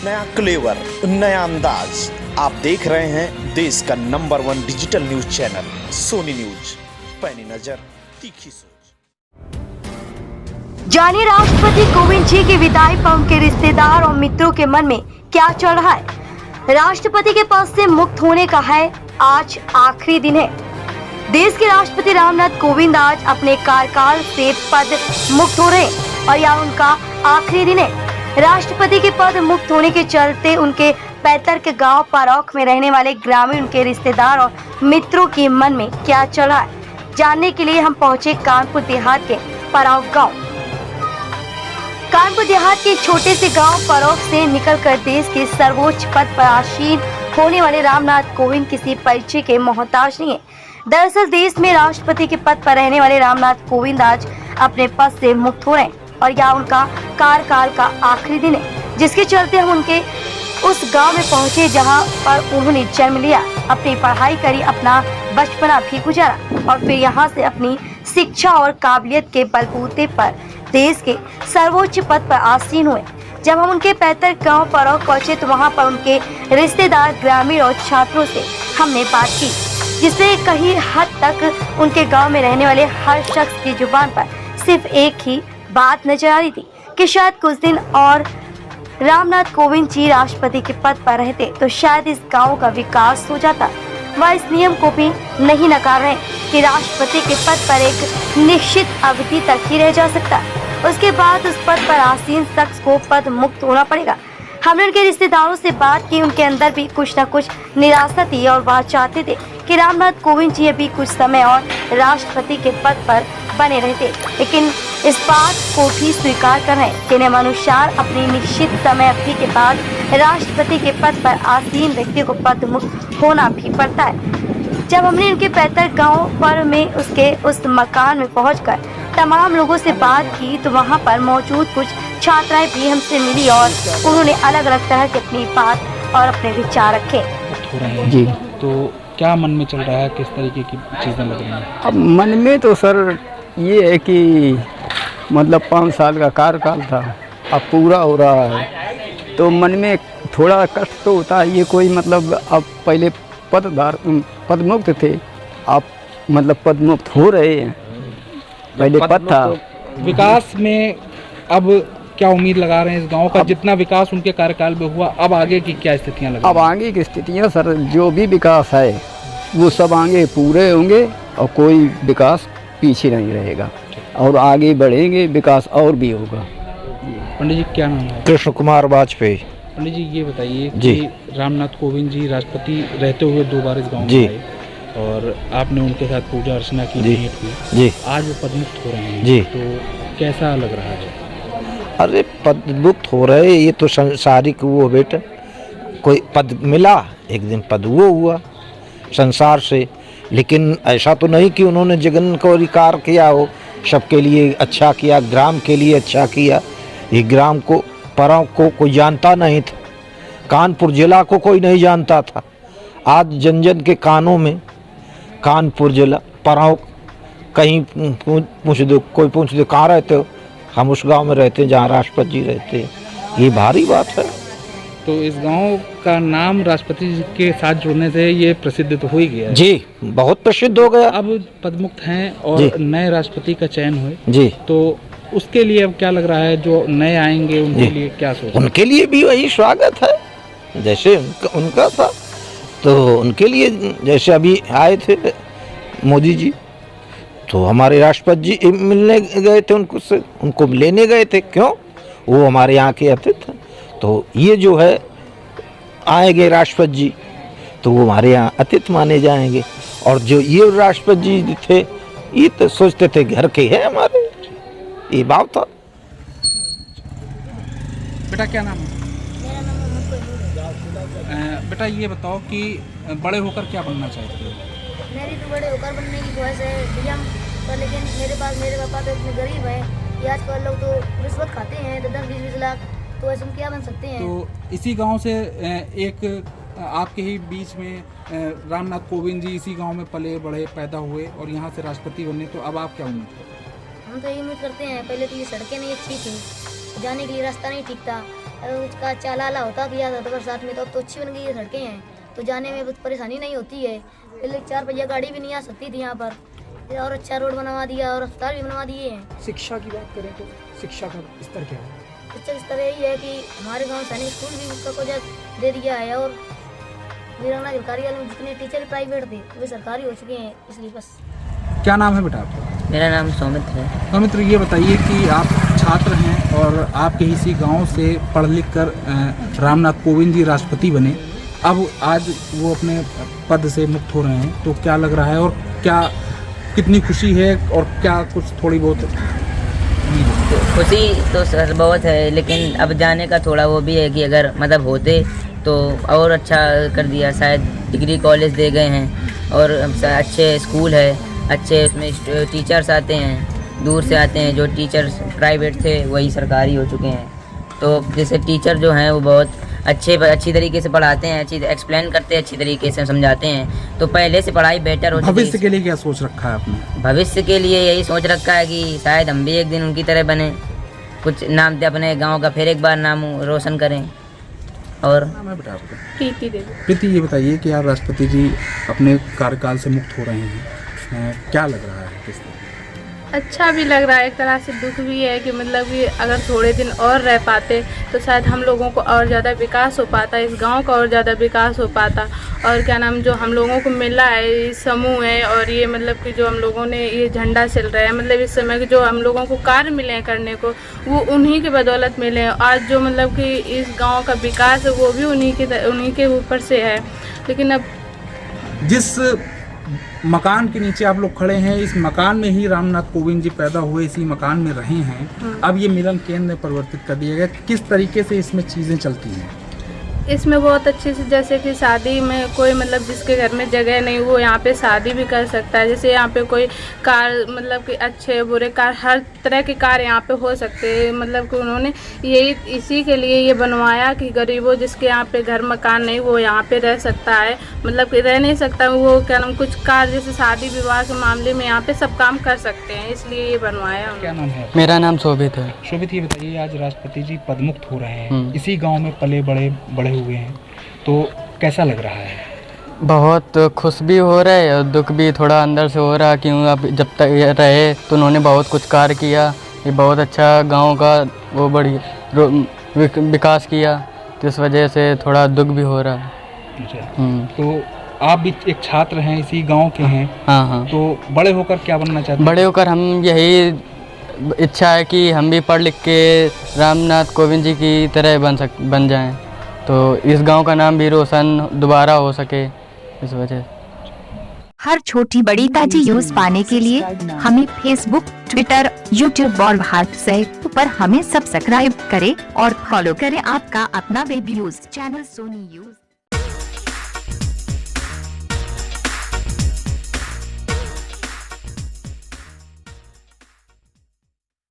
नया क्लेवर, नया अंदाज। आप देख रहे हैं देश का number 1 digital news channel Sony news. पैनी नजर, तीखी सोच। जानिए राष्ट्रपति कोविंद जी की विदाई पर उनके रिश्तेदार और मित्रों के मन में क्या चल रहा है। राष्ट्रपति के पद से मुक्त होने का है आज आखिरी दिन है। देश के राष्ट्रपति रामनाथ कोविंद आज अपने कार्यकाल से पद मुक्त हो रहे हैं और यह उनका आखिरी दिन है। राष्ट्रपति के पद मुक्त होने के चलते उनके पैतृक गांव परौख में रहने वाले ग्रामीण, उनके रिश्तेदार और मित्रों के मन में क्या चल रहा है, जानने के लिए हम पहुंचे कानपुर देहात के परौख गांव। कानपुर देहात के छोटे से गांव परौख से निकलकर देश के सर्वोच्च पद पर आसीन होने वाले रामनाथ कोविंद किसी परिचय के मोहताज नहीं है। दरअसल देश में राष्ट्रपति के पद पर रहने वाले रामनाथ कोविंद आज अपने पद से मुक्त हो रहे हैं और यह उनका कार्यकाल का आखिरी दिन है, जिसके चलते हम उनके उस गांव में पहुंचे जहां पर उन्होंने जन्म लिया, अपनी पढ़ाई करी, अपना बचपना भी गुजारा और फिर यहां से अपनी शिक्षा और काबिलियत के बलबूते पर देश के सर्वोच्च पद पर आसीन हुए। जब हम उनके पैतृक गांव परौख पहुंचे तो वहां पर उनके रिश्तेदार, ग्रामीण और छात्रों से हमने बात की, जिससे कहीं हद तक उनके गांव में रहने वाले हर शख्स की जुबान पर सिर्फ एक ही बात नजर आ रही थी कि शायद कुछ दिन और रामनाथ कोविंद जी राष्ट्रपति के पद पर रहते तो शायद इस गांव का विकास हो जाता। वह इस नियम को भी नहीं नकार रहे कि राष्ट्रपति के पद पर एक निश्चित अवधि तक ही रह जा सकता, उसके बाद उस पद पर आसीन शख्स को पद मुक्त होना पड़ेगा। हमने उनके रिश्तेदारों से बात की, उनके अंदर भी कुछ न कुछ निराशा थी और वह चाहते थे कि रामनाथ कोविंद जी अभी कुछ समय और राष्ट्रपति के पद पर बने रहते, लेकिन इस बात को भी स्वीकार कर रहे हैं कि नियमानुसार अपनी निश्चित समय अवधि के बाद राष्ट्रपति के पद पर आसीन व्यक्ति को पद मुक्त होना भी पड़ता है। जब हमने उनके पैतृक गांव पर में उसके उस मकान में पहुंचकर तमाम लोगों से बात की तो वहां पर मौजूद कुछ छात्राएं भी हमसे मिली और उन्होंने अलग अलग तरह की अपनी बात और अपने विचार रखे। जी, तो क्या मन में चल रहा है, किस तरीके की चीज़ें लग रही हैं? अब मन में तो सर ये है कि मतलब 5 साल का कार्यकाल था, अब पूरा हो रहा है तो मन में थोड़ा कष्ट तो होता है। ये कोई मतलब अब पहले पदमुक्त थे, अब मतलब पदमुक्त हो रहे हैं, पहले पद था। विकास में अब क्या उम्मीद लगा रहे हैं इस गांव का? जितना विकास उनके कार्यकाल में हुआ, अब आगे की क्या स्थितियां लग? अब आगे की स्थितियां सर, जो भी विकास है वो सब आगे पूरे होंगे और कोई विकास पीछे नहीं रहेगा और आगे बढ़ेंगे, विकास और भी होगा। पंडित जी क्या नाम है? कृष्ण कुमार वाजपेयी। पंडित जी ये बताइए कि रामनाथ कोविंद जी राष्ट्रपति रहते हुए 2 बार इस गांव में आए और आपने उनके साथ पूजा अर्चना की, भेंट हुई जी। आज वो पदमुक्त हो रहे हैं जी, तो कैसा लग रहा है? अरे पदमुक्त हो रहे, ये तो संसारिक वो बेटा, कोई पद मिला, एक दिन पद वो हुआ संसार से, लेकिन ऐसा तो नहीं कि उन्होंने जगन को अधिकार किया हो, सबके लिए अच्छा किया, ग्राम के लिए अच्छा किया। ये ग्राम को, परौख को कोई जानता नहीं था, कानपुर जिला को कोई नहीं जानता था। आज जन जन के कानों में कानपुर जिला, परौख, कहीं पूछ दो, कोई पूछ दो कहाँ रहते हो, हम उस गांव में रहते हैं जहाँ राष्ट्रपति जी रहते हैं। ये भारी बात है। तो इस गांव का नाम राष्ट्रपति जी के साथ जुड़ने से ये प्रसिद्ध तो हो ही गया है जी, बहुत प्रसिद्ध हो गया। अब पदमुक्त हैं और नए राष्ट्रपति का चयन हुए जी, तो उसके लिए अब क्या लग रहा है, जो नए आएंगे उनके लिए क्या सोच? उनके लिए भी वही स्वागत है जैसे उनका था, तो उनके लिए जैसे अभी आए थे मोदी जी, तो हमारे राष्ट्रपति जी मिलने गए थे उनको लेने गए थे। क्यों? वो हमारे यहाँ के अतिथि थे, तो ये जो है आएंगे राष्ट्रपति जी तो वो हमारे यहाँ अतिथि माने जाएंगे। और जो ये राष्ट्रपति जी थे, ये तो सोचते थे घर के हैं हमारे, ये बात था। बेटा क्या नाम है? मेरा नाम मोहम्मद। बेटा ये बताओ कि बड़े होकर क्या बनना चाहते हो? मेरी तो बड़े होकर बनने की ख्वाहिश है डीएम, तो लेकिन मेरे पापा तो इतने गरीब हैं कि आजकल लोग तो रिश्वत खाते हैं, तो 10-20 लाख, तो ऐसे हम क्या बन सकते हैं? तो इसी गांव से एक आपके ही बीच में रामनाथ कोविंद जी इसी गांव में पले बढ़े, पैदा हुए और यहाँ से राष्ट्रपति बने, तो अब आप क्या उम्मीद करते हैं? हम तो ये उम्मीद करते हैं, पहले तो ये सड़कें नहीं अच्छी थी, जाने के लिए रास्ता नहीं ठीक था, उसका चालाला होता किया था तो बरसात में, तो अब तो अच्छी बन गई है सड़कें हैं, तो जाने में कुछ परेशानी नहीं होती है। पहले 4 पहिया गाड़ी भी नहीं आ सकती थी यहाँ पर, और अच्छा रोड बनवा दिया और अस्पताल भी बनवा दिए हैं। शिक्षा की बात करें तो शिक्षा का स्तर क्या है? शिक्षा इस तरह यही है कि हमारे गांव सैनिक स्कूल भी उसका कोजा दे दिया है, और वीरांगना सरकारी में जितने टीचर प्राइवेट थे वे सरकारी हो चुके हैं, इसलिए बस। क्या नाम है बेटा आपका? मेरा नाम सौमित्र है। सौमित्र, ये बताइए कि आप छात्र हैं और आपके इसी गांव से पढ़ लिख कर रामनाथ कोविंद जी राष्ट्रपति बने, अब आज वो अपने पद से मुक्त हो रहे हैं, तो क्या लग रहा है और क्या कितनी खुशी है और क्या कुछ थोड़ी बहुत खुशी तो सर बहुत है, लेकिन अब जाने का थोड़ा वो भी है कि अगर मतलब होते तो और अच्छा कर दिया। शायद डिग्री कॉलेज दे गए हैं और अच्छे स्कूल है, अच्छे उसमें टीचर्स आते हैं, दूर से आते हैं। जो टीचर्स प्राइवेट थे वही सरकारी हो चुके हैं, तो जैसे टीचर जो हैं वो बहुत अच्छी तरीके से पढ़ाते हैं, अच्छी एक्सप्लेन करते हैं, अच्छी तरीके से समझाते हैं, तो पहले से पढ़ाई बेटर हो चुकी है। भविष्य के लिए क्या सोच रखा है आपने? भविष्य के लिए यही सोच रखा है कि शायद हम भी एक दिन उनकी तरह बने, कुछ नाम दे अपने गांव का, फिर एक बार नाम रोशन करें। और नाम है बेटा आपका? प्रीति, ये बताइए कि आप राष्ट्रपति जी अपने कार्यकाल से मुक्त हो रहे हैं, क्या लग रहा है? किस तरह? अच्छा भी लग रहा है, एक तरह से दुख भी है कि मतलब कि अगर थोड़े दिन और रह पाते तो शायद हम लोगों को और ज़्यादा विकास हो पाता, इस गांव का और ज़्यादा विकास हो पाता। और क्या नाम जो हम लोगों को मिला है, ये समूह है, और ये मतलब कि जो हम लोगों ने ये झंडा चल रहा है, मतलब इस समय के जो हम लोगों को कार्य मिले हैं करने को, वो उन्हीं के बदौलत मिले हैं। आज जो मतलब कि इस गाँव का विकास है वो भी उन्हीं के ऊपर से है। लेकिन अब जिस मकान के नीचे आप लोग खड़े हैं, इस मकान में ही रामनाथ कोविंद जी पैदा हुए, इसी मकान में रहे हैं। अब ये मिलन केंद्र में परिवर्तित कर दिया गया, किस तरीके से इसमें चीज़ें चलती हैं? इसमें बहुत अच्छे से, जैसे कि शादी में कोई मतलब जिसके घर में जगह नहीं वो यहाँ पे शादी भी कर सकता है। जैसे यहाँ पे कोई कार मतलब कि अच्छे बुरे कार, हर तरह के कार यहाँ पे हो सकते हैं। मतलब कि उन्होंने यही इसी के लिए ये बनवाया कि गरीबों जिसके यहाँ पे घर मकान नहीं वो यहाँ पे रह सकता है, मतलब कि रह नहीं सकता वो क्या नाम कुछ कार जैसे शादी विवाह के मामले में यहाँ पे सब काम कर सकते हैं, इसलिए ये बनवाया। क्या नाम है? मेरा नाम शोभित है। शोभित, ये बताइए आज राष्ट्रपति जी पदमुक्त हो रहे हैं, इसी गाँव में पले बड़े हुए हैं, तो कैसा लग रहा है? बहुत खुश भी हो रहा है और दुख भी थोड़ा अंदर से हो रहा है, क्यों अब जब तक ये रहे तो उन्होंने बहुत कुछ कार्य किया, ये बहुत अच्छा गांव का वो बड़ी विकास किया, तो इस वजह से थोड़ा दुख भी हो रहा है। तो आप भी एक छात्र हैं, इसी गांव के हैं। हाँ। तो बड़े होकर क्या बनना चाहते हैं? बड़े होकर हम यही इच्छा है कि हम भी पढ़ लिख के रामनाथ कोविंद जी की तरह बन जाएं, तो इस गांव का नाम भी रोशन दोबारा हो सके, इस वजह। हर छोटी बड़ी ताजी न्यूज पाने के लिए हमें फेसबुक, ट्विटर, यूट्यूब और व्हाट्सएप पर हमें सब्सक्राइब करें और फॉलो करें आपका अपना web news channel Sony news.